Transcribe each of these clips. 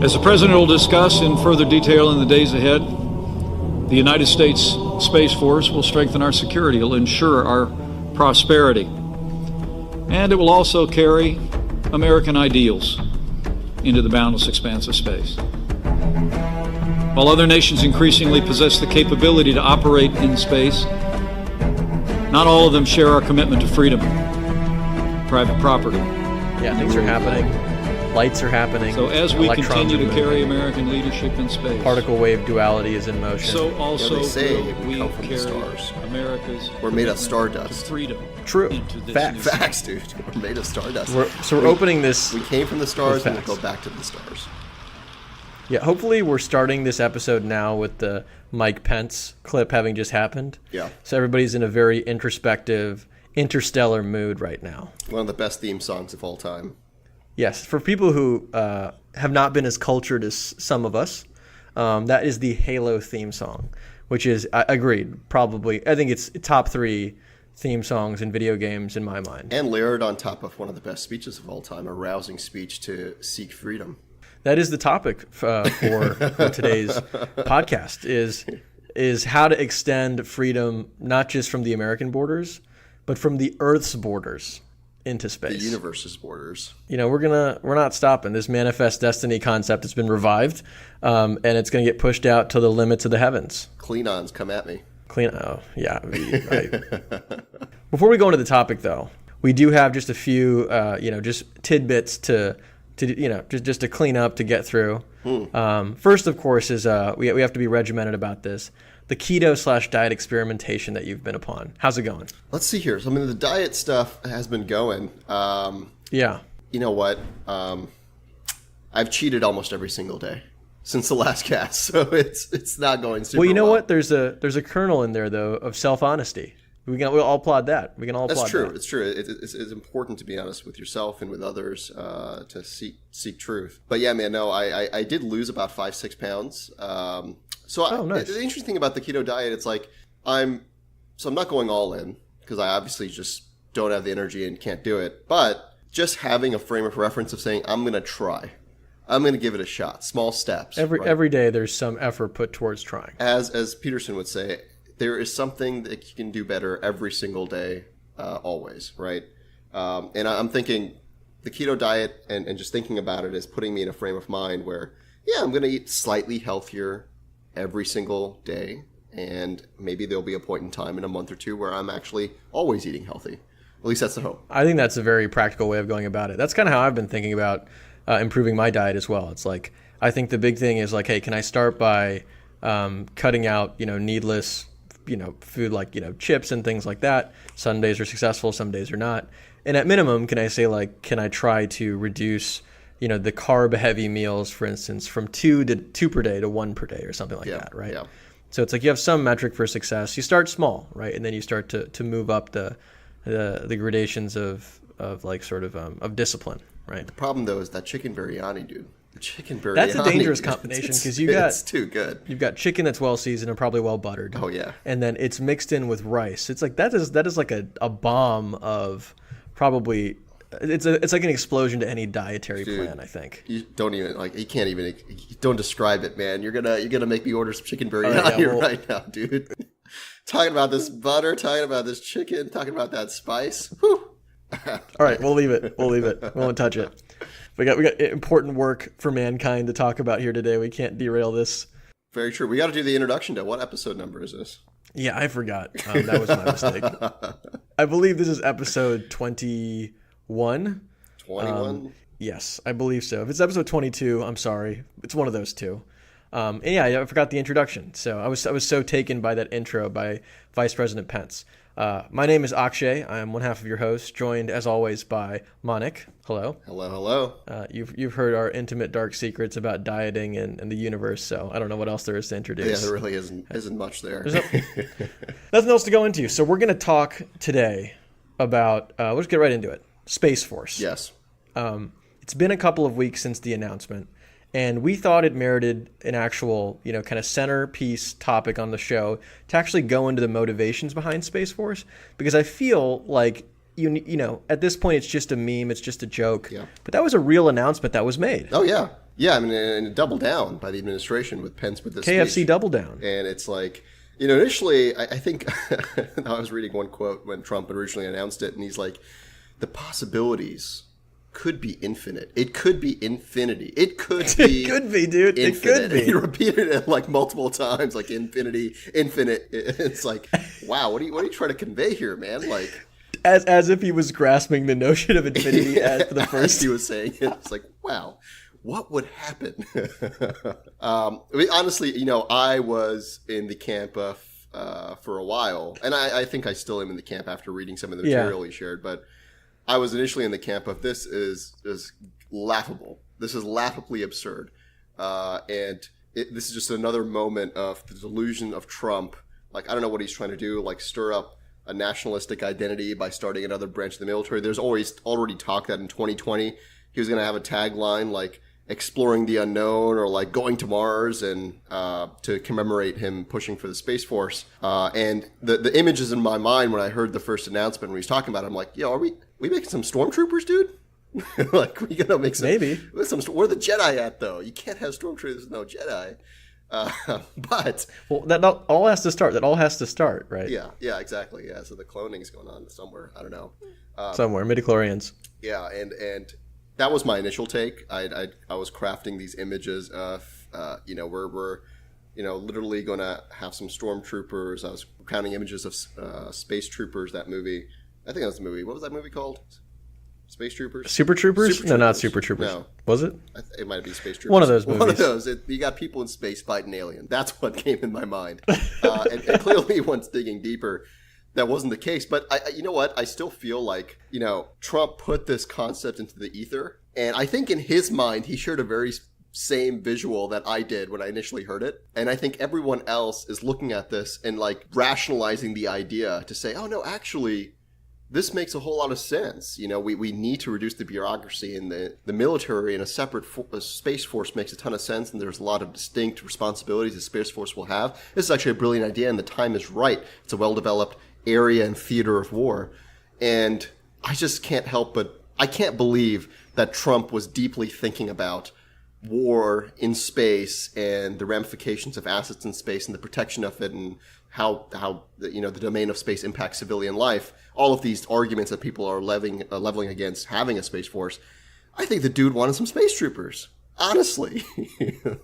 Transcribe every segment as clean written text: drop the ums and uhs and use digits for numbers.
As the President will discuss in further detail in the days ahead, the United States Space Force will strengthen our security, it will ensure our prosperity, and it will also carry American ideals into the boundless expanse of space. While other nations increasingly possess the capability to operate in space, not all of them share our commitment to freedom, private property. Yeah, things are happening. Lights are happening. So as we continue to carry American leadership in space, particle wave duality is in motion. so also they say will we we come from the carry stars. America's We're made of commitment stardust. to freedom. True. Into this Facts. new Facts, dude. We're made of stardust. We're opening this. We came from the stars and we'll facts. go back to the stars. Yeah, hopefully we're starting this episode now with the Mike Pence clip having just happened. Yeah. So everybody's in a very introspective, interstellar mood right now. One of the best theme songs of all time. Yes, for people who have not been as cultured as some of us, that is the Halo theme song, which is, agreed, probably, I think it's top 3 theme songs in video games in my mind. And layered on top of one of the best speeches of all time, a rousing speech to seek freedom. That is the topic for today's podcast is how to extend freedom, not just from the American borders, but from the Earth's borders into space. The universe's borders. You know, we're not stopping. This manifest destiny concept has been revived, and it's going to get pushed out to the limits of the heavens. Klingons, come at me. Oh, yeah. Before we go into the topic, though, we do have just a few, just tidbits to just to clean up, to get through. First, of course, is we have to be regimented about this. The keto/diet experimentation that you've been upon. How's it going? Let's see here. So, I mean, the diet stuff has been going. Yeah. You know what? I've cheated almost every single day since the last cast, so it's not going super well. Well, you know what? There's a kernel in there, though, of self-honesty. We'll all applaud that. We can all applaud That's true. that. It's true. It's important to be honest with yourself and with others to seek truth. But yeah, man, no, I did lose about 5-6 pounds. Nice. The interesting thing about the keto diet, it's like I'm not going all in because I obviously just don't have the energy and can't do it. But just having a frame of reference of saying I'm going to try, I'm going to give it a shot, small steps. Every day there's some effort put towards trying. As Peterson would say, there is something that you can do better every single day, always, right? And I'm thinking the keto diet and just thinking about it is putting me in a frame of mind where, yeah, I'm going to eat slightly healthier every single day. And maybe there'll be a point in time in a month or two where I'm actually always eating healthy. At least that's the hope. I think that's a very practical way of going about it. That's kind of how I've been thinking about improving my diet as well. It's like, I think the big thing is like, hey, can I start by cutting out, needless food like, chips and things like that. Some days are successful, some days are not. And at minimum, can I say like, can I try to reduce, the carb heavy meals, for instance, from 2 per day to 1 per day or something like that, right? Yeah. So it's like you have some metric for success. You start small, right? And then you start to move up the gradations of like sort of discipline, right? The problem though is that chicken biryani, dude. Chicken biryani. That's a dangerous combination because it's too good. You've got chicken that's well seasoned and probably well buttered. Oh yeah. And then it's mixed in with rice. It's like that is like a bomb of probably it's like an explosion to any dietary plan, I think. You don't even don't describe it, man. You're gonna make me order some chicken biryani right now, dude. Talking about this butter, talking about this chicken, talking about that spice. Whew. All right, we'll leave it. We won't touch it. We got important work for mankind to talk about here today. We can't derail this. Very true. We got to do the introduction to what episode number is this? Yeah, I forgot. That was my mistake. I believe this is episode 21. 21? Yes, I believe so. If it's episode 22, I'm sorry. It's one of those two. And yeah, I forgot the introduction. So I was so taken by that intro by Vice President Pence. My name is Akshay. I am one half of your host, joined as always by Manik. Hello. Hello. You've heard our intimate dark secrets about dieting and the universe, so I don't know what else there is to introduce. Yeah, there really isn't much there. Nothing else to go into. So we're going to talk today about, we'll just get right into it, Space Force. Yes. It's been a couple of weeks since the announcement, and we thought it merited an actual, kind of centerpiece topic on the show to actually go into the motivations behind Space Force, because I feel like, at this point it's just a meme, it's just a joke. Yeah. But that was a real announcement that was made. Oh, yeah. Yeah, I mean, and double down by the administration with Pence with this KFC speech. double down. And it's like, initially, I think I was reading one quote when Trump originally announced it, and he's like, the possibilities could be infinite. It could be infinity. It could be. It could be, dude. Infinite. It could be. He repeated it like multiple times, like infinity, infinite. It's like, wow, what are you trying to convey here, man? Like, As if he was grasping the notion of infinity for the as first. he was saying it. It's like, wow, what would happen? I mean, honestly, I was in the camp for a while, and I think I still am in the camp after reading some of the material he shared. But I was initially in the camp of this is laughable. This is laughably absurd, and this is just another moment of the delusion of Trump. Like, I don't know what he's trying to do, like stir up a nationalistic identity by starting another branch of the military. There's already talk that in 2020 he was going to have a tagline like exploring the unknown or like going to Mars, and to commemorate him pushing for the Space Force. And the images in my mind when I heard the first announcement when he was talking about it, I'm like, yo, are we making some stormtroopers, dude? Like, we gonna make some, maybe where the Jedi at though? You can't have stormtroopers with no Jedi. But that all has to start. That all has to start, right? yeah, exactly. Yeah, so the cloning's going on somewhere. I don't know. Somewhere, midichlorians. Yeah, and that was my initial take. I was crafting these images of we're literally going to have some stormtroopers. I was counting images of space troopers. That movie, I think that was the movie. What was that movie called? Space Troopers? Super Troopers? No, not Super Troopers. No. Was it? It might be Space Troopers. One of those movies. One of those. You got people in space fighting aliens. That's what came in my mind. And clearly, once digging deeper, that wasn't the case. But you know what? I still feel like, Trump put this concept into the ether. And I think in his mind, he shared a very same visual that I did when I initially heard it. And I think everyone else is looking at this and like rationalizing the idea to say, oh, no, actually, this makes a whole lot of sense. We need to reduce the bureaucracy, and the military and a separate Space Force makes a ton of sense, and there's a lot of distinct responsibilities the Space Force will have. This is actually a brilliant idea, and the time is right. It's a well-developed area and theater of war. And I just can't help but, I can't believe that Trump was deeply thinking about war in space and the ramifications of assets in space and the protection of it, and how the domain of space impacts civilian life. All of these arguments that people are leveling against having a space force. I think the dude wanted some space troopers, honestly.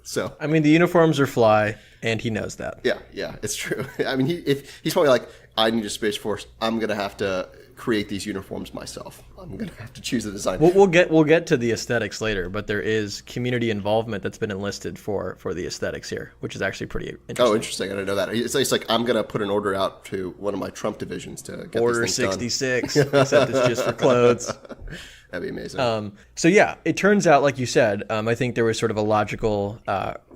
So I mean, the uniforms are fly, and he knows that. Yeah, it's true. I mean, he's probably like, I need a space force. I'm gonna have to create these uniforms myself. I'm gonna have to choose the design. We'll get to the aesthetics later, but there is community involvement that's been enlisted for the aesthetics here, which is actually pretty interesting. Oh, interesting. I didn't know that. It's like I'm gonna put an order out to one of my Trump divisions to get Order these things 66, except it's just for clothes. That'd be amazing. So yeah, it turns out, like you said, I think there was sort of a logical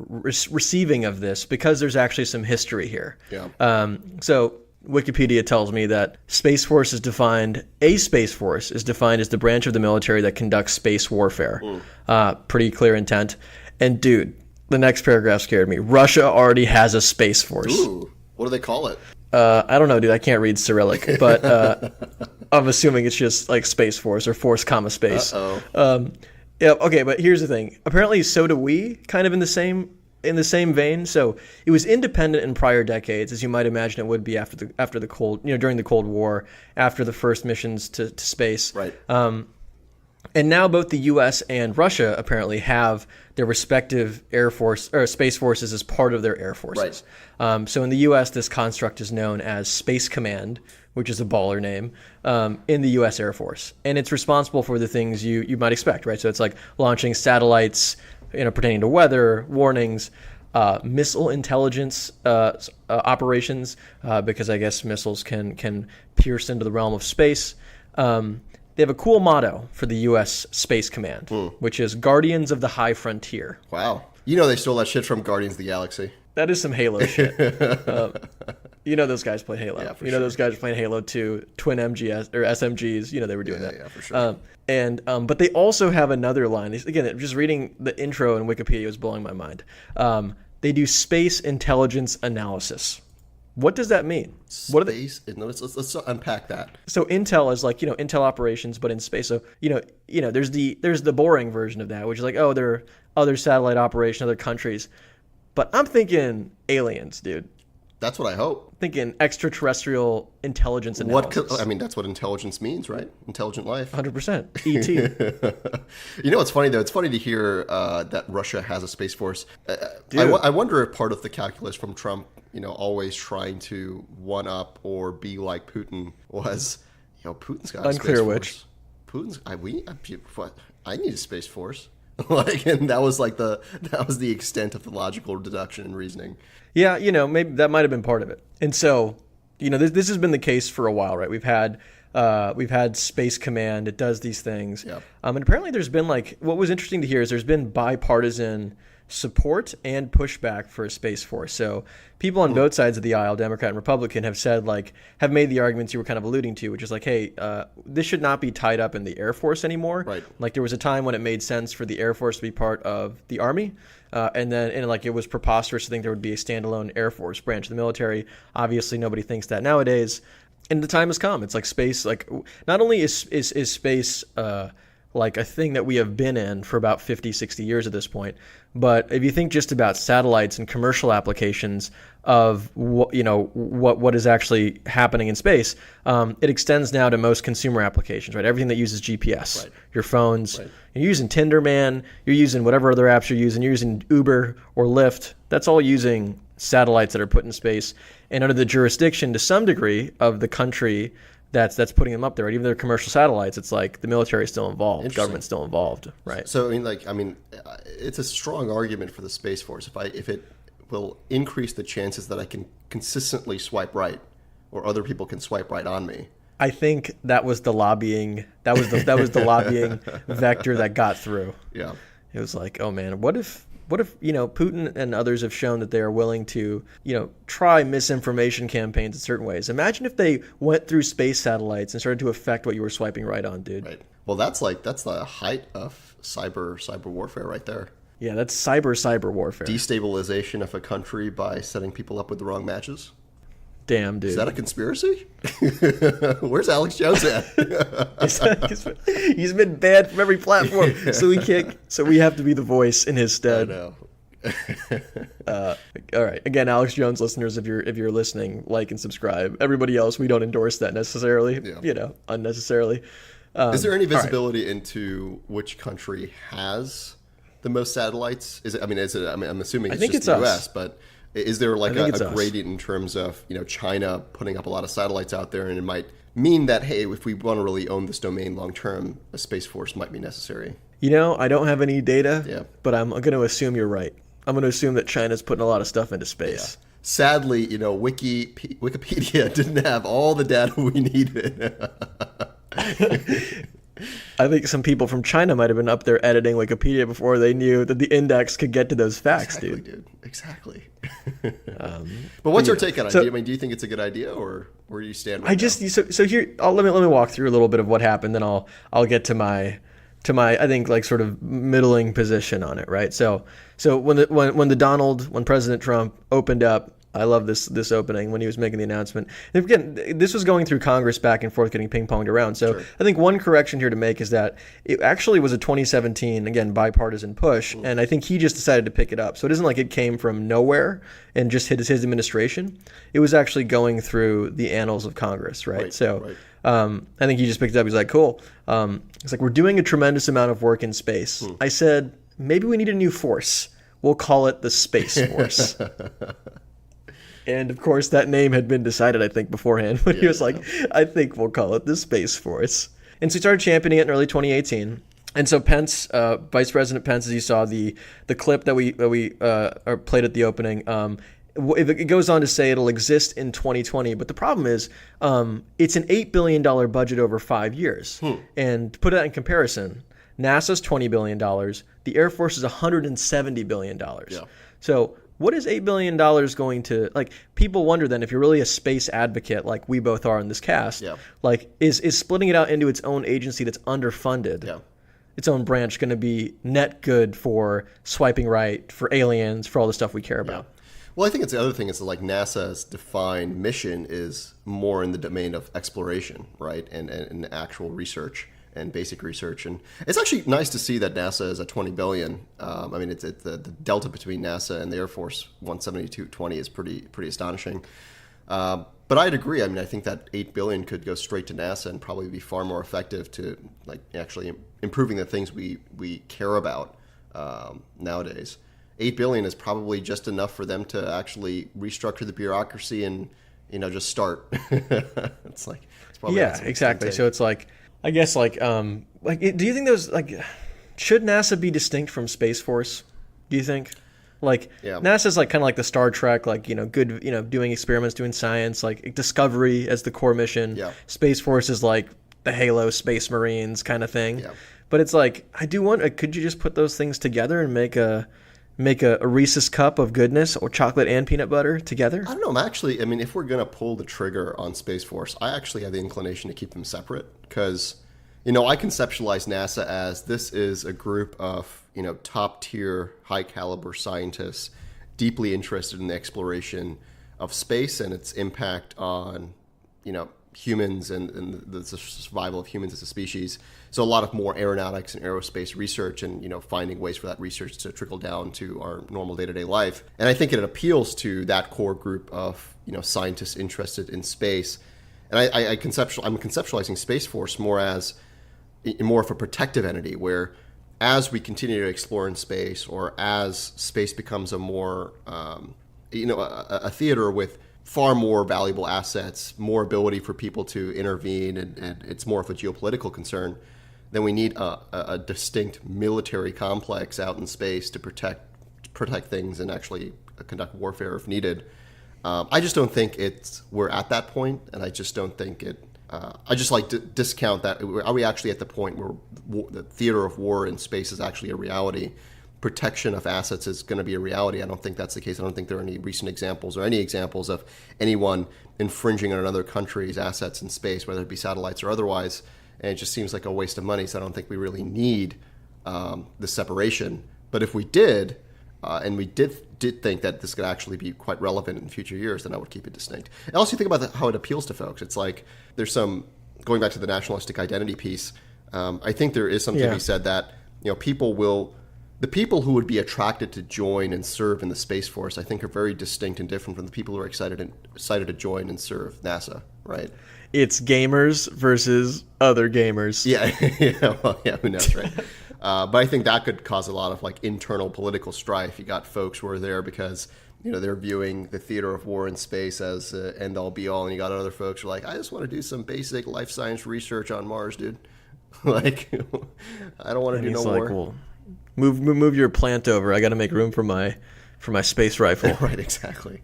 receiving of this because there's actually some history here. Yeah. So Wikipedia tells me that a space force is defined as the branch of the military that conducts space warfare. Pretty clear intent. And dude, the next paragraph scared me. Russia already has a space force. Ooh, what do they call it? I don't know, dude. I can't read Cyrillic, but I'm assuming it's just like Space Force or Force, Space. Yeah. Okay, but here's the thing. Apparently, so do we. Kind of in the same vein. So it was independent in prior decades, as you might imagine it would be after the Cold, during the Cold War, after the first missions to space. Right. And now both the U.S. and Russia apparently have their respective air force or space forces as part of their air forces. Right. So in the U.S., this construct is known as Space Command, which is a baller name, in the U.S. Air Force. And it's responsible for the things you might expect, right? So it's like launching satellites, pertaining to weather, warnings, missile intelligence operations, because I guess missiles can pierce into the realm of space. They have a cool motto for the U.S. Space Command, which is Guardians of the High Frontier. Wow. They stole that shit from Guardians of the Galaxy. That is some Halo shit. Those guys play Halo. Yeah, for sure. Those guys are playing Halo 2, twin MGS or SMGs. They were doing that. Yeah, for sure. But they also have another line. Again, just reading the intro in Wikipedia was blowing my mind. They do space intelligence analysis. What does that mean? What are they? Space. No, let's unpack that. So Intel is like, Intel operations, but in space. So, there's the boring version of that, which is like, oh, there are other satellite operation, other countries. But I'm thinking aliens, dude. That's what I hope. Thinking extraterrestrial intelligence analysis. That's what intelligence means, right? Intelligent life. 100%. ET. You know what's funny, though? It's funny to hear that Russia has a space force. I wonder if part of the calculus from Trump, always trying to one-up or be like Putin was, Putin's got a Unclear space which. force. I need a space force. And that was the extent of the logical deduction and reasoning. Yeah, maybe that might have been part of it. And so, this has been the case for a while, right? We've had Space Command. It does these things. Yep. And apparently there's been what was interesting to hear is there's been bipartisan support and pushback for a Space Force. So people on both sides of the aisle, Democrat and Republican, have said have made the arguments you were kind of alluding to, which is hey, this should not be tied up in the Air Force anymore. Right. There was a time when it made sense for the Air Force to be part of the Army. And it was preposterous to think there would be a standalone Air Force branch of the military. Obviously, nobody thinks that nowadays. And the time has come. It's space. Not only is space a thing that we have been in for about 50, 60 years at this point, but if you think just about satellites and commercial applications of what is actually happening in space, it extends now to most consumer applications, right? Everything that uses GPS, right. Your phones, right. You're using Tinder, man. You're using whatever other apps you're using Uber or Lyft. That's all using satellites that are put in space and under the jurisdiction to some degree of the country that's putting them up there. Right? Even though they're commercial satellites, it's the military is still involved, government's still involved, right? So it's a strong argument for the Space Force if it will increase the chances that I can consistently swipe right, or other people can swipe right on me. I think that was the lobbying. That was the lobbying vector that got through. Yeah, it was oh man, what if Putin and others have shown that they are willing to try misinformation campaigns in certain ways. Imagine if they went through space satellites and started to affect what you were swiping right on, dude. Right. Well, that's the height of cyber warfare right there. Yeah, that's cyber warfare. Destabilization of a country by setting people up with the wrong matches. Damn, dude. Is that a conspiracy? Where's Alex Jones at? He's been banned from every platform, so we have to be the voice in his stead. I know. All right. Again, Alex Jones listeners, if you're listening, like and subscribe. Everybody else, we don't endorse that necessarily. Yeah. Unnecessarily. Is there any visibility into which country has the most satellites? I'm assuming it's just the U.S., but is there a gradient in terms of China putting up a lot of satellites out there, and it might mean that, hey, if we want to really own this domain long term, a Space Force might be necessary? I don't have any data, but I'm going to assume you're right. I'm going to assume that China's putting a lot of stuff into space. Yeah. Sadly, Wikipedia didn't have all the data we needed. I think some people from China might have been up there editing Wikipedia before they knew that the index could get to those facts, dude. Exactly. But what's your take on it? So, do you think it's a good idea, or where do you stand? So here, let me walk through a little bit of what happened, then I'll get to my I think sort of middling position on it, right? So when President Trump opened up. I love this opening when he was making the announcement. And again, this was going through Congress back and forth, getting ping-ponged around. So sure. I think one correction here to make is that it actually was a 2017, again, bipartisan push, and I think he just decided to pick it up. So it isn't like it came from nowhere and just hit his administration. It was actually going through the annals of Congress, right? So I think he just picked it up. He's like, cool. It's we're doing a tremendous amount of work in space. I said, maybe we need a new force. We'll call it the Space Force. And, of course, that name had been decided, I think, beforehand. But he was I think we'll call it the Space Force. And so he started championing it in early 2018. And so Pence, Vice President Pence, as you saw, the clip that we played at the opening, it goes on to say it'll exist in 2020. But the problem is it's an $8 billion budget over 5 years. And to put that in comparison, NASA's $20 billion. The Air Force is $170 billion. Yeah. So what is $8 billion going to, people wonder then, if you're really a space advocate like we both are in this cast, is splitting it out into its own agency that's underfunded, its own branch, going to be net good for swiping right, for aliens, for all the stuff we care about? Well, I think it's the other thing is that, like, NASA's defined mission is more in the domain of exploration, right, and actual research and basic research. And it's actually nice to see that NASA is at $20 billion. I mean, it's the delta between NASA and the Air Force 172.20 is pretty astonishing. But I'd agree. I mean, I think that $8 billion could go straight to NASA and probably be far more effective to, like, actually improving the things we care about nowadays. $8 billion is probably just enough for them to actually restructure the bureaucracy and, just start. It's probably exactly. So it's like, I guess, do you think those, should NASA be distinct from Space Force? Do you think? NASA's kind of like the Star Trek, good, doing experiments, doing science, like Discovery as the core mission. Yeah. Space Force is like the Halo Space Marines kind of thing. Yeah. But it's like, I do wonder, could you just put those things together and make a Reese's cup of goodness, or chocolate and peanut butter together? I don't know. If we're going to pull the trigger on Space Force, I actually have the inclination to keep them separate because, I conceptualize NASA as this is a group of, top tier, high caliber scientists deeply interested in the exploration of space and its impact on, humans and the survival of humans as a species. So a lot of more aeronautics and aerospace research and, finding ways for that research to trickle down to our normal day-to-day life. And I think it appeals to that core group of, scientists interested in space. And I'm conceptualizing Space Force more as more of a protective entity where as we continue to explore in space or as space becomes a more, a theater with far more valuable assets, more ability for people to intervene, and it's more of a geopolitical concern, then we need a distinct military complex out in space to protect things and actually conduct warfare if needed. I just don't think we're at that point, and I just don't think it. I just like to discount that. Are we actually at the point where the theater of war in space is actually a reality? Protection of assets is going to be a reality. I don't think that's the case. I don't think there are any recent examples or any examples of anyone infringing on another country's assets in space, whether it be satellites or otherwise. And it just seems like a waste of money. So I don't think we really need the separation. But if we did, and we did think that this could actually be quite relevant in future years, then I would keep it distinct. And also think about how it appeals to folks. It's like there's some, going back to the nationalistic identity piece, I think there is something to be said that, the people who would be attracted to join and serve in the Space Force, I think, are very distinct and different from the people who are excited to join and serve NASA, right? It's gamers versus other gamers. Yeah, who knows, right? But I think that could cause a lot of internal political strife. You got folks who are there because they're viewing the theater of war in space as end all be all, and you got other folks who are like, I just want to do some basic life science research on Mars, dude. I don't want to do no more. Well, move your plant over. I got to make room for my space rifle. Right, exactly.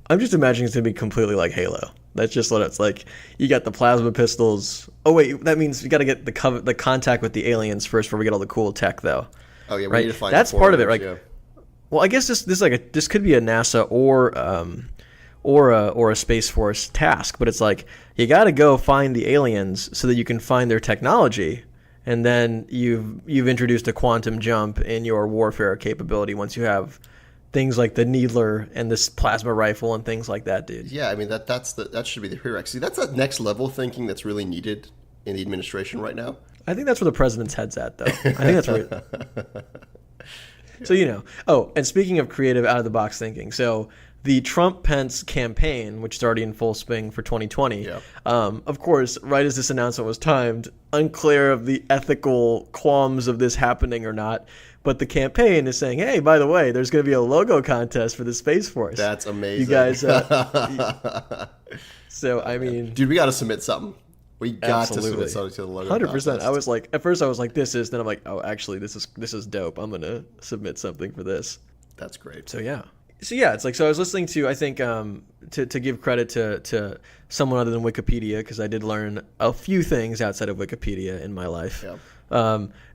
I'm just imagining it's going to be completely like Halo. That's just what it's like. You got the plasma pistols. Oh, wait, that means you got to get the contact with the aliens first before we get all the cool tech, though. Oh, yeah, we right? need to find that's part of it, right? Yeah. Well, I guess this could be a NASA or a Space Force task, but it's like you got to go find the aliens so that you can find their technology, and then you've introduced a quantum jump in your warfare capability once you have things like the Needler and this plasma rifle and things like that, dude. Yeah, I mean that should be the prereq. See, that's that next level thinking that's really needed in the administration right now. I think that's where the president's head's at, though. I think that's where. So Oh, and speaking of creative, out of the box thinking, so the Trump-Pence campaign, which is already in full swing for 2020, of course, right as this announcement was timed, unclear of the ethical qualms of this happening or not. But the campaign is saying, hey, by the way, there's going to be a logo contest for the Space Force. That's amazing. You guys. So, I mean. Dude, we got to submit something. We got to submit something to the logo 100%. contest. I was like, at first I was like, this is. Then I'm like, oh, actually, this is dope. I'm going to submit something for this. That's great. So, yeah. It's like, so I was listening to, I think, to give credit to someone other than Wikipedia, because I did learn a few things outside of Wikipedia in my life. Yeah.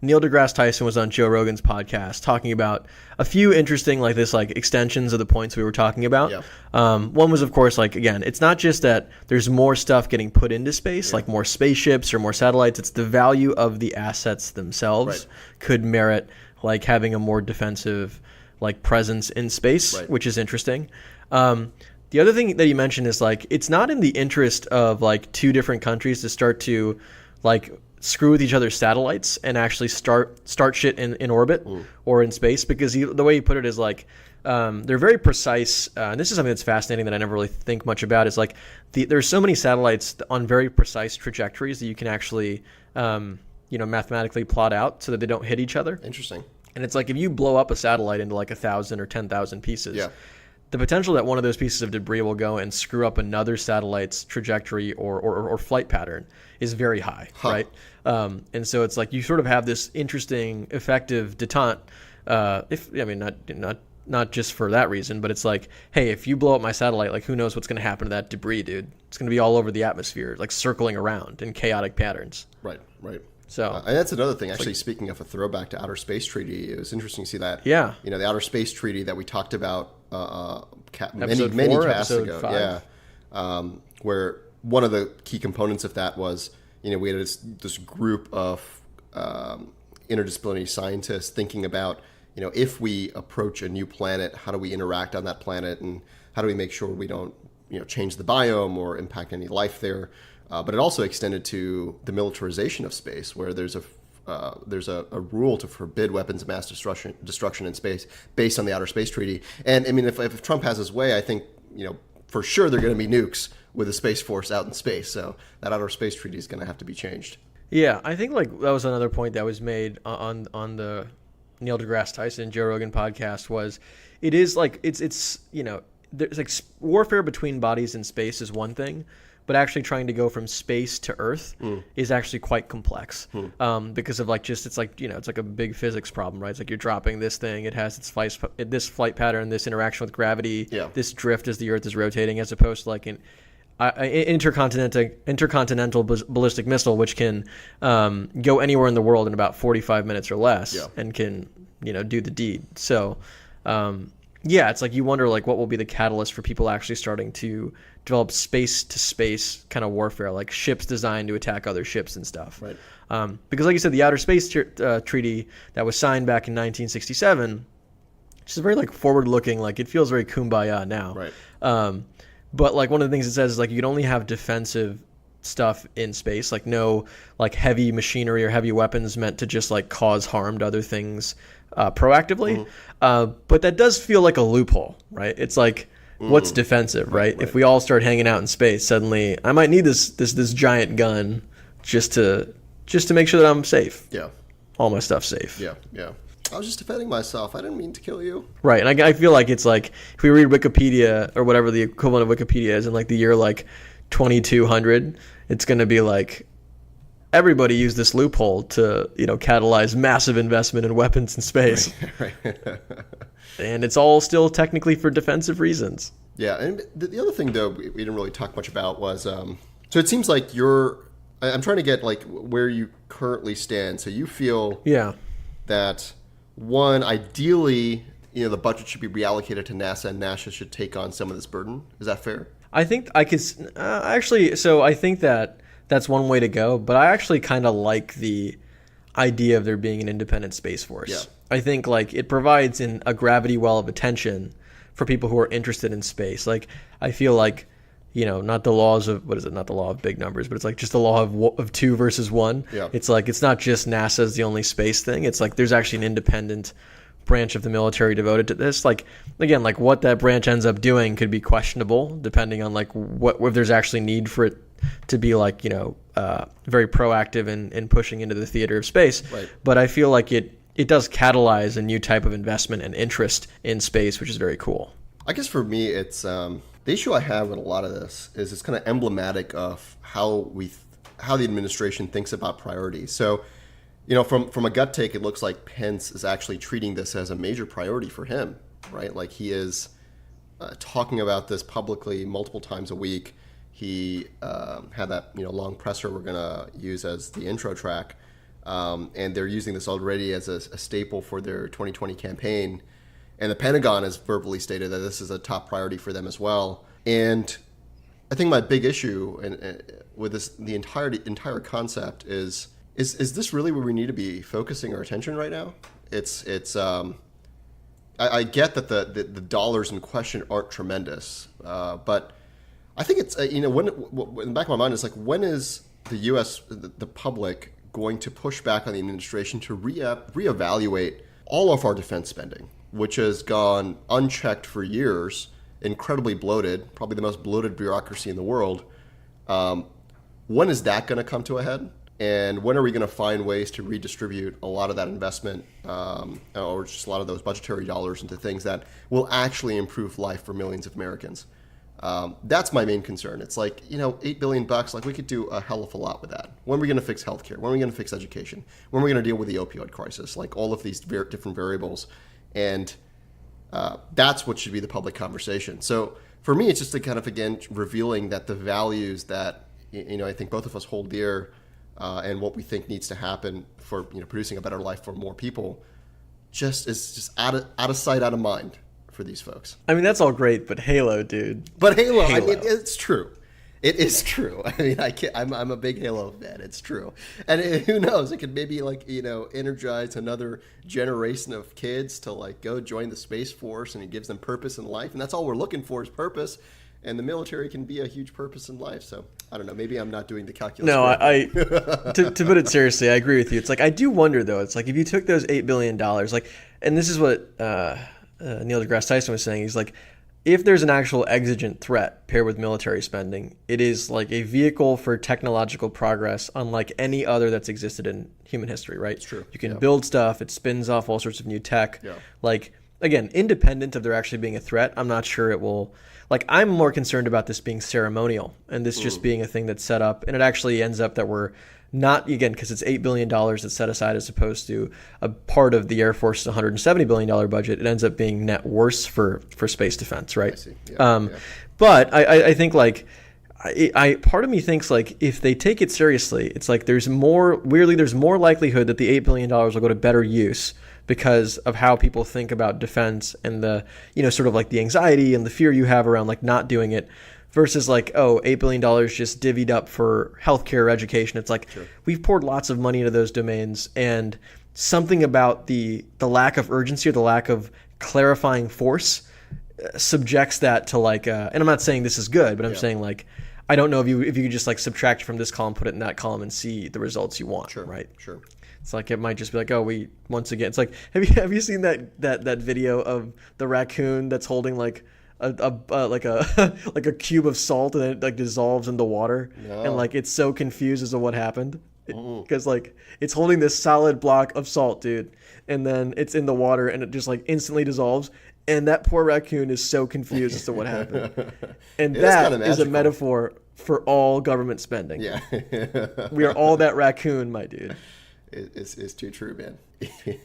Neil deGrasse Tyson was on Joe Rogan's podcast talking about a few interesting extensions of the points we were talking about. Yeah. One was, of course, again, it's not just that there's more stuff getting put into space, like more spaceships or more satellites. It's the value of the assets themselves could merit having a more defensive like presence in space, Right. which is interesting. The other thing that you mentioned is like it's not in the interest of like two different countries to start to like screw with each other's satellites and actually start shit in orbit or in space, because the way you put it is like they're very precise. And this is something that's fascinating that I never really think much about. Is like there's so many satellites on very precise trajectories that you can actually mathematically plot out so that they don't hit each other. Interesting. And it's like if you blow up a satellite into like 1,000 or 10,000 pieces, Yeah. the potential that one of those pieces of debris will go and screw up another satellite's trajectory or flight pattern is very high, right? And so it's like you sort of have this interesting, effective detente. Not just for that reason, but it's like, hey, if you blow up my satellite, like who knows what's going to happen to that debris, dude? It's going to be all over the atmosphere, like circling around in chaotic patterns. Right. So And that's another thing. Actually, speaking of a throwback to Outer Space Treaty, it was interesting to see that. Yeah. The Outer Space Treaty that we talked about many Episode many 4, casts episode ago. 5. Yeah. Where one of the key components of that was, we had this group of interdisciplinary scientists thinking about, if we approach a new planet, how do we interact on that planet, and how do we make sure we don't, change the biome or impact any life there. But it also extended to the militarization of space, where there's a rule to forbid weapons of mass destruction in space based on the Outer Space Treaty. And I mean, if Trump has his way, I think for sure they're going to be nukes with the Space Force out in space. So that Outer Space Treaty is going to have to be changed. Yeah, I think like that was another point that was made on the Neil deGrasse Tyson Joe Rogan podcast. Was it is like it's there's like warfare between bodies in space is one thing, but actually trying to go from space to Earth is actually quite complex because of like it's like it's like a big physics problem, right? It's like you're dropping this thing, it has this flight pattern, this interaction with gravity, this drift as the Earth is rotating, as opposed to like an intercontinental ballistic missile, which can go anywhere in the world in about 45 minutes or less, and can do the deed. So it's like you wonder like what will be the catalyst for people actually starting to develop space to space kind of warfare, like ships designed to attack other ships and stuff. Right. Because like you said, the Outer Space Treaty that was signed back in 1967, which is very like forward looking, like it feels very kumbaya now. Right. But like one of the things it says is like you can only have defensive stuff in space, like no like heavy machinery or heavy weapons meant to just like cause harm to other things proactively. But that does feel like a loophole, right? It's like what's defensive, right? If we all start hanging out in space, suddenly I might need this giant gun just to make sure that I'm safe. Yeah. All my stuff's safe. Yeah. I was just defending myself. I didn't mean to kill you. Right, and I feel like it's like if we read Wikipedia or whatever the equivalent of Wikipedia is in like the year like 2200, it's going to be like everybody used this loophole to catalyze massive investment in weapons in space. Right. And it's all still technically for defensive reasons. Yeah, and the other thing though we didn't really talk much about was so it seems like I'm trying to get like where you currently stand. So you feel that one, ideally, the budget should be reallocated to NASA, and NASA should take on some of this burden. Is that fair? I think I could actually. So I think that that's one way to go, but I actually kind of like the idea of there being an independent space force. Yeah. I think like it provides a gravity well of attention for people who are interested in space. Like I feel like not the laws of not the law of big numbers, but it's like just the law of 2 versus 1. Yeah. It's like it's not just NASA's the only space thing. It's like there's actually an independent branch of the military devoted to this. Like again, like what that branch ends up doing could be questionable depending on like what if there's actually need for it to be like very proactive in pushing into the theater of space. Right. But I feel like it does catalyze a new type of investment and interest in space, which is very cool. I guess for me, it's the issue I have with a lot of this is it's kind of emblematic of how the administration thinks about priorities. So, from a gut take, it looks like Pence is actually treating this as a major priority for him, right? Like he is talking about this publicly multiple times a week. He had that long presser we're gonna use as the intro track, and they're using this already as a staple for their 2020 campaign. And the Pentagon has verbally stated that this is a top priority for them as well. And I think my big issue with the entire concept is this really where we need to be focusing our attention right now? It's I get that the dollars in question aren't tremendous, but I think it's when in the back of my mind it's like, when is the U.S. the public going to push back on the administration to reevaluate all of our defense spending, which has gone unchecked for years, incredibly bloated, probably the most bloated bureaucracy in the world. When is that going to come to a head? And when are we going to find ways to redistribute a lot of that investment, or just a lot of those budgetary dollars into things that will actually improve life for millions of Americans? That's my main concern. It's like, $8 billion, like we could do a hell of a lot with that. When are we going to fix healthcare? When are we going to fix education? When are we going to deal with the opioid crisis? Like all of these different variables. And that's what should be the public conversation. So for me, it's just a kind of, again, revealing that the values that, I think both of us hold dear, and what we think needs to happen for producing a better life for more people, is just out of sight, out of mind for these folks. I mean, that's all great, but Halo, dude. But Halo. I mean, it's true. It is true. I mean, I'm a big Halo fan. It's true. And who knows? It could maybe energize another generation of kids to go join the Space Force, and it gives them purpose in life. And that's all we're looking for is purpose. And the military can be a huge purpose in life. So I don't know. Maybe I'm not doing the calculus. No, to put it seriously, I agree with you. It's like, I do wonder though. It's like, if you took those $8 billion, and this is what Neil deGrasse Tyson was saying. He's like, if there's an actual exigent threat paired with military spending, it is like a vehicle for technological progress unlike any other that's existed in human history, right? It's true. You can build stuff. It spins off all sorts of new tech. Yeah. Again, independent of there actually being a threat, I'm not sure it will. I'm more concerned about this being ceremonial and this just being a thing that's set up, and it actually ends up that we're not, again, because it's $8 billion that's set aside as opposed to a part of the Air Force's $170 billion budget. It ends up being net worse for space defense, right? I see. Yeah. But I think part of me thinks if they take it seriously, it's there's more likelihood that the $8 billion will go to better use because of how people think about defense and the, sort of the anxiety and the fear you have around not doing it versus $8 billion just divvied up for healthcare or education. It's Sure. We've poured lots of money into those domains, and something about the lack of urgency or the lack of clarifying force subjects that to and I'm not saying this is good, but I'm saying I don't know if you could just subtract from this column, put it in that column, and see the results you want. Sure. Right. Sure. It's it might just be we once again. It's have you seen that video of the raccoon that's holding a cube of salt and it dissolves in the water, No. and it's so confused as to what happened because it's holding this solid block of salt, dude, and then it's in the water and it just instantly dissolves, and that poor raccoon is so confused as to what happened. And that is a metaphor for all government spending. Yeah. We are all that raccoon, my dude. It's too true, man.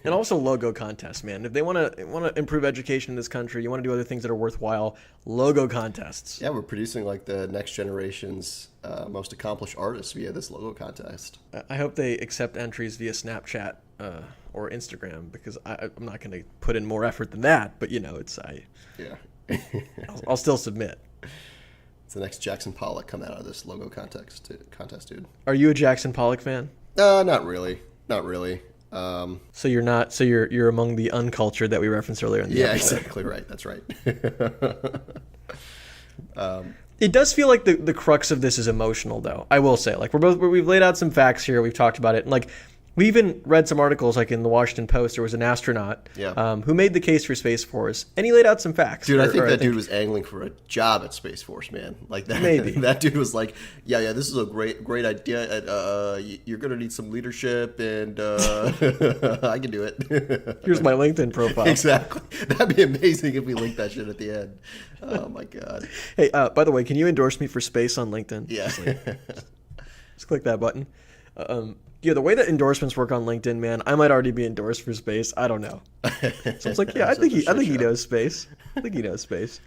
And also logo contests, man. If they want to improve education in this country, you want to do other things that are worthwhile, logo contests. Yeah, we're producing the next generation's most accomplished artists via this logo contest. I hope they accept entries via Snapchat or Instagram, because I'm not going to put in more effort than that. But Yeah. I'll still submit. It's the next Jackson Pollock coming out of this logo contest, dude. Are you a Jackson Pollock fan? Not really. Not really. So you're not. So you're among the uncultured that we referenced earlier in the episode. Exactly right. That's right. It does feel like the crux of this is emotional, though. I will say, we've laid out some facts here. We've talked about it, and we even read some articles, in the Washington Post. There was an astronaut who made the case for Space Force, and he laid out some facts. Dude, I think that dude was angling for a job at Space Force, man. That. Maybe that dude was yeah, this is a great idea. And, you're gonna need some leadership, and I can do it. Here's my LinkedIn profile. Exactly. That'd be amazing if we linked that shit at the end. Oh my god. Hey, by the way, can you endorse me for space on LinkedIn? Yeah. Just click that button. Yeah, the way that endorsements work on LinkedIn, man, I might already be endorsed for space. I don't know. So it's I think he knows space. I think he knows space.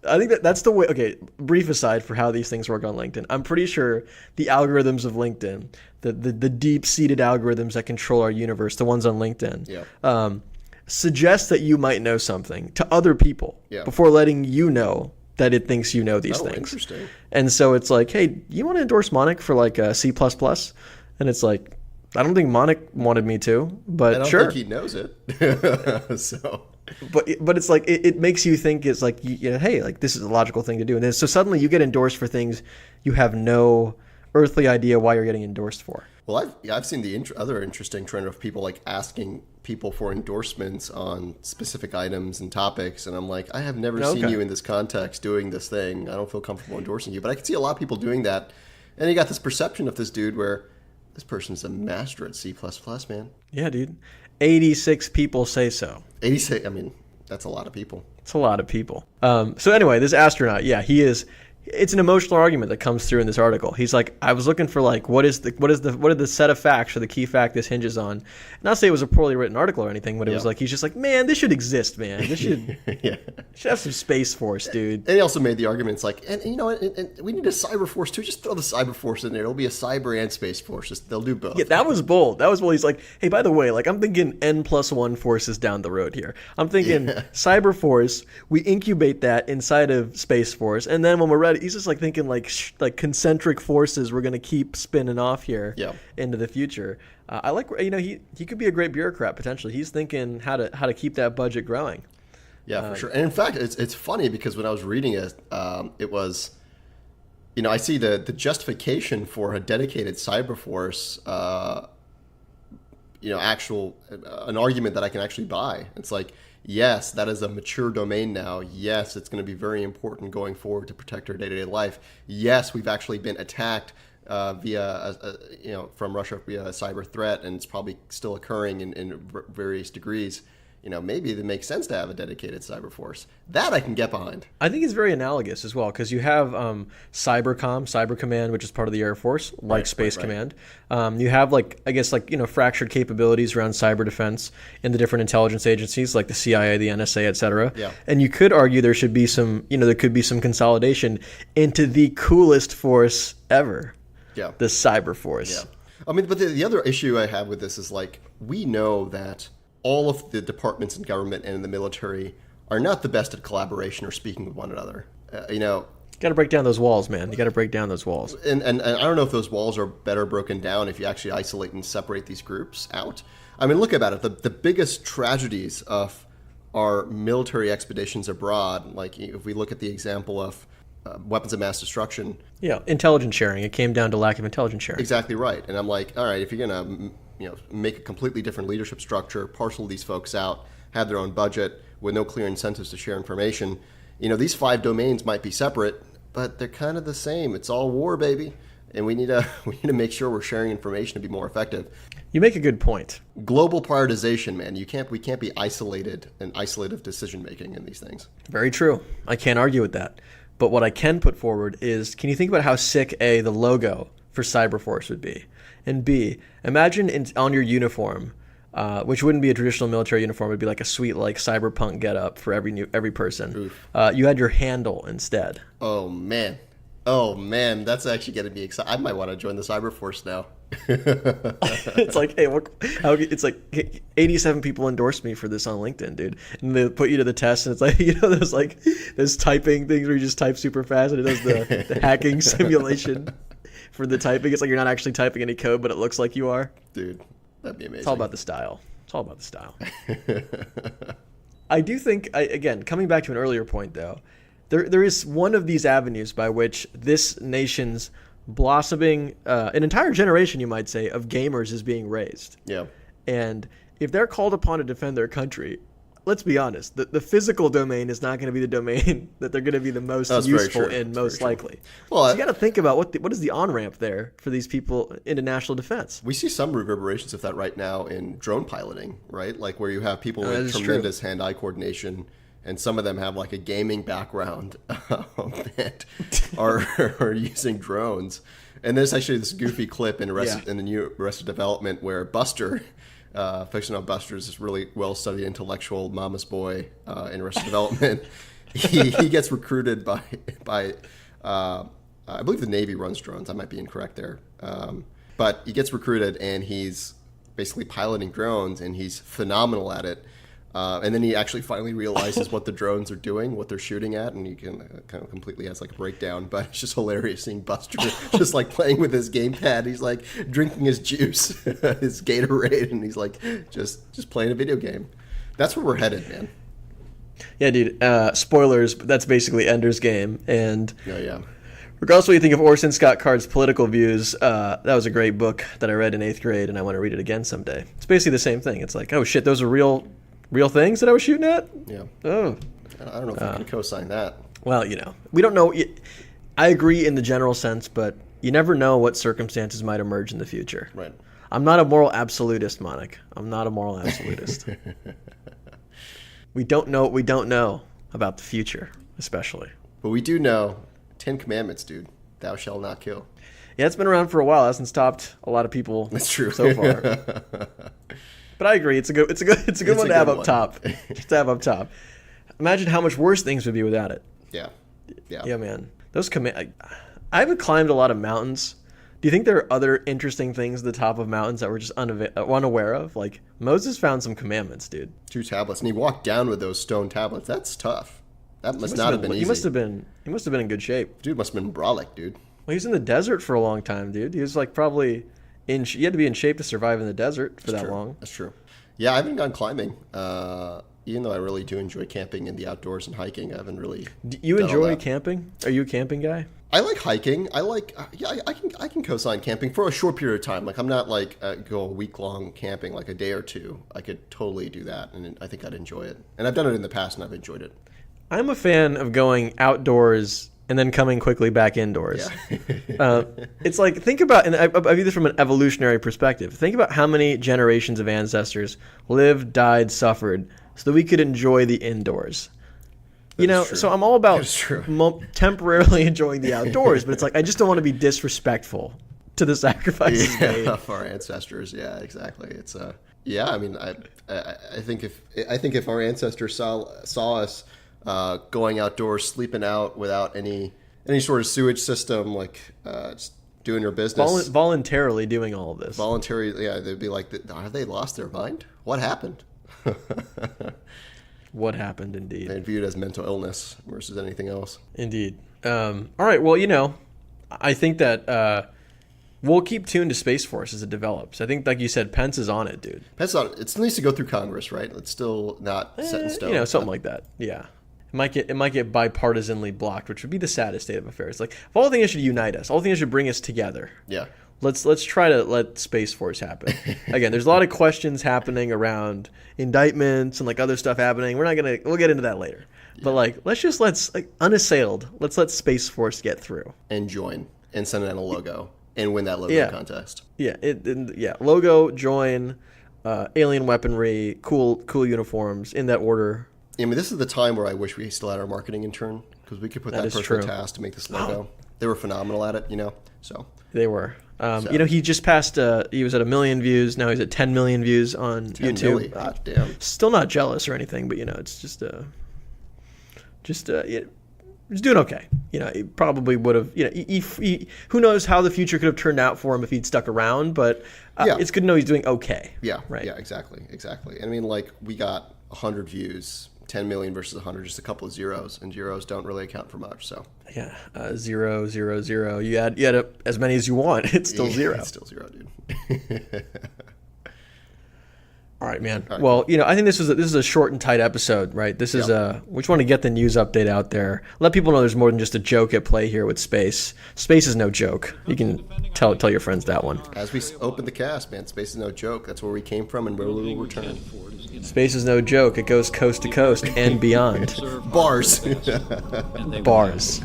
I think that's the way. Okay, brief aside for how these things work on LinkedIn. I'm pretty sure the algorithms of LinkedIn, the deep-seated algorithms that control our universe, the ones on LinkedIn, suggest that you might know something to other people before letting you know that it thinks you know these things. Interesting. And so it's hey, you want to endorse Monic for C++? And it's I don't think Monic wanted me to, but I don't sure. think he knows it. So but it's like it makes you think it's like hey, like this is a logical thing to do, and then so suddenly you get endorsed for things you have no earthly idea why you're getting endorsed for. Well, I've seen the other interesting trend of people like asking people for endorsements on specific items and topics, and I'm like, I have never seen you in this context doing this thing. I don't feel comfortable endorsing you, but I can see a lot of people doing that, and you got this perception of this dude where this person's a master at C++, man. Yeah, dude. 86 people say so. 86. I mean, that's a lot of people. It's a lot of people. So anyway, this astronaut, yeah, he is. It's an emotional argument that comes through in this article. He's like, I was looking for like, what are the set of facts or the key fact this hinges on? Not say it was a poorly written article or anything, but it was like, he's just like, man, this should exist, man. This should, should have some Space Force, dude. And he also made the argument, it's like, and we need a Cyber Force too. Just throw the Cyber Force in there. It'll be a Cyber and Space Force. They'll do both. Yeah, that was bold. He's like, hey, by the way, like I'm thinking N+1 forces down the road here. I'm thinking Cyber Force. We incubate that inside of Space Force, and then when we're ready, he's just like thinking like concentric forces we're gonna keep spinning off here into the future. I like he could be a great bureaucrat potentially. He's thinking how to keep that budget growing. Yeah, for sure. And in fact, it's funny because when I was reading it, it was, I see the justification for a dedicated cyber force, an argument that I can actually buy. It's like, yes, that is a mature domain now. Yes, it's going to be very important going forward to protect our day-to-day life. Yes, we've actually been attacked from Russia via a cyber threat, and it's probably still occurring in various degrees. Maybe it makes sense to have a dedicated cyber force. That I can get behind. I think it's very analogous as well, because you have Cyber Command, which is part of the Air Force, like Space Command. You have fractured capabilities around cyber defense in the different intelligence agencies, like the CIA, the NSA, et cetera. Yeah. And you could argue there should be some consolidation into the coolest force ever. Yeah. The Cyber Force. Yeah. I mean, but the other issue I have with this is like, we know that all of the departments in government and in the military are not the best at collaboration or speaking with one another. You got to break down those walls, man. You got to break down those walls. And I don't know if those walls are better broken down if you actually isolate and separate these groups out. I mean, look about it. The biggest tragedies of our military expeditions abroad, like if we look at the example of weapons of mass destruction. Yeah, intelligence sharing. It came down to lack of intelligence sharing. Exactly right. And I'm like, all right, if you're going to make a completely different leadership structure, parcel these folks out, have their own budget with no clear incentives to share information. These 5 domains might be separate, but they're kind of the same. It's all war, baby, and we need to make sure we're sharing information to be more effective. You make a good point. Global prioritization, man. We can't be isolated and isolative decision making in these things. Very true. I can't argue with that. But what I can put forward is, can you think about how sick the logo for Cyberforce would be? And B, imagine on your uniform, which wouldn't be a traditional military uniform, it would be like a sweet like cyberpunk getup for every person. You had your handle instead. Oh man, that's actually getting me excited. I might want to join the Cyberforce now. It's like, hey, it's like 87 people endorsed me for this on LinkedIn, dude, and they put you to the test, and it's like those typing things where you just type super fast and it does the hacking simulation. For the typing, it's like you're not actually typing any code, but it looks like you are. Dude, that'd be amazing. It's all about the style. I do think, again, coming back to an earlier point, though, there is one of these avenues by which this nation's blossoming, an entire generation, you might say, of gamers is being raised. Yeah. And if they're called upon to defend their country, let's be honest, the physical domain is not going to be the domain that they're going to be the most useful in, most likely. Well, so you got to think about what is the on-ramp there for these people into national defense. We see some reverberations of that right now in drone piloting, right? Like where you have people with tremendous hand-eye coordination, and some of them have like a gaming background and are using drones. And there's actually this goofy clip in the new Arrested Development where Buster... Fiction on Buster is this really well-studied intellectual mama's boy in Arrested Development. He gets recruited by I believe the Navy runs drones. I might be incorrect there. But he gets recruited, and he's basically piloting drones, and he's phenomenal at it. And then he actually finally realizes what the drones are doing, what they're shooting at, and he can kind of completely has like a breakdown. But it's just hilarious seeing Buster just like playing with his gamepad. He's like drinking his juice, his Gatorade, and he's like just playing a video game. That's where we're headed, man. Yeah, dude. Spoilers, but that's basically Ender's Game. And Yeah. regardless of what you think of Orson Scott Card's political views, that was a great book that I read in 8th grade, and I want to read it again someday. It's basically the same thing. It's like, oh shit, those are real things that I was shooting at? Yeah. Oh. I don't know if I can co-sign that. Well, we don't know. I agree in the general sense, but you never know what circumstances might emerge in the future. Right. I'm not a moral absolutist, Monik. I'm not a moral absolutist. We don't know what we don't know about the future, especially. But we do know 10 commandments, dude. Thou shalt not kill. Yeah, it's been around for a while. It hasn't stopped a lot of people. That's true. So far. But I agree. It's a good one to have up top. Just to have up top. Imagine how much worse things would be without it. Yeah. Yeah, man. Those I haven't climbed a lot of mountains. Do you think there are other interesting things at the top of mountains that we're just unaware of? Like, Moses found some commandments, dude. 2 tablets, and he walked down with those stone tablets. That's tough. That must not have been easy. He must have been in good shape. Dude must have been brolic, dude. Well, he was in the desert for a long time, dude. He was like probably you had to be in shape to survive in the desert for that long. That's true. Yeah, I haven't gone climbing. Even though I really do enjoy camping in the outdoors and hiking, I haven't really. Do you enjoy camping? Are you a camping guy? I like hiking. I like, I can co-sign camping for a short period of time. Like, I'm not like go a week-long camping, like a day or two. I could totally do that, and I think I'd enjoy it. And I've done it in the past, and I've enjoyed it. I'm a fan of going outdoors and then coming quickly back indoors. Yeah. It's like, think about, and I view this from an evolutionary perspective. Think about how many generations of ancestors lived, died, suffered, so that we could enjoy the indoors. So I'm all about temporarily enjoying the outdoors, but it's like I just don't want to be disrespectful to the sacrifices made of our ancestors. Yeah, exactly. It's yeah. I mean, I think if our ancestors saw us going outdoors, sleeping out without any sort of sewage system, like just doing your business, voluntarily doing all of this, yeah, they'd be like, "Have they lost their mind? What happened?" What happened, indeed. They view it as mental illness versus anything else. Indeed. All right. Well, I think that we'll keep tuned to Space Force as it develops. I think, like you said, Pence is on it, dude. Pence is on it. It still needs to go through Congress, right? It's still not set in stone. Something like that. Yeah. It might get bipartisanly blocked, which would be the saddest state of affairs. Like, of all the things that should unite us, all the things that should bring us together. Yeah. Let's try to let Space Force happen. Again, there's a lot of questions happening around indictments and like other stuff happening. We'll get into that later. Yeah. But let's unassailed. Let's let Space Force get through and join and send in a logo and win that logo contest. Yeah, logo, join, alien weaponry, cool uniforms in that order. I mean, this is the time where I wish we still had our marketing intern, because we could put that person on task to make this logo. They were phenomenal at it, so. They were. He just passed, he was at 1 million views. Now he's at 10 million views on YouTube. God damn. Still not jealous or anything, but, it's just he's doing okay. He probably would have, who knows how the future could have turned out for him if he'd stuck around, but it's good to know he's doing okay. Yeah. Right. Yeah, exactly. And I mean, we got 100 views. 10 million versus 100, just a couple of zeros, and zeros don't really account for much. So 0, 0, 0. You add as many as you want. It's still zero. It's still zero, dude. All right, man. All right, well, cool. I think this is a short and tight episode, right? This is we just want to get the news update out there. Let people know there's more than just a joke at play here with space. Space is no joke. You can tell your friends that one. As we open the cast, man, space is no joke. That's where we came from and where we will return. Space is no joke. It goes coast to coast and beyond. Bars. Bars.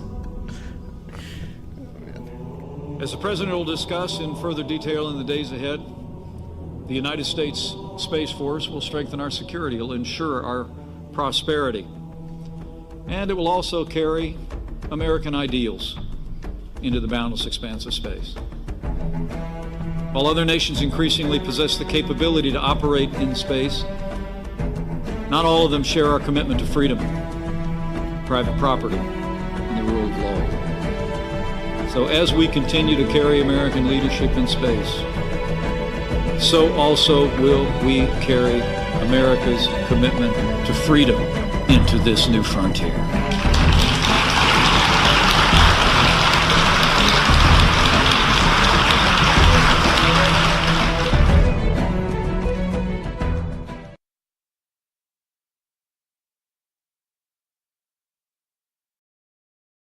As the President will discuss in further detail in the days ahead, the United States Space Force will strengthen our security. It will ensure our prosperity. And it will also carry American ideals into the boundless expanse of space. While other nations increasingly possess the capability to operate in space, not all of them share our commitment to freedom, private property, and the rule of law. So as we continue to carry American leadership in space, so also will we carry America's commitment to freedom into this new frontier.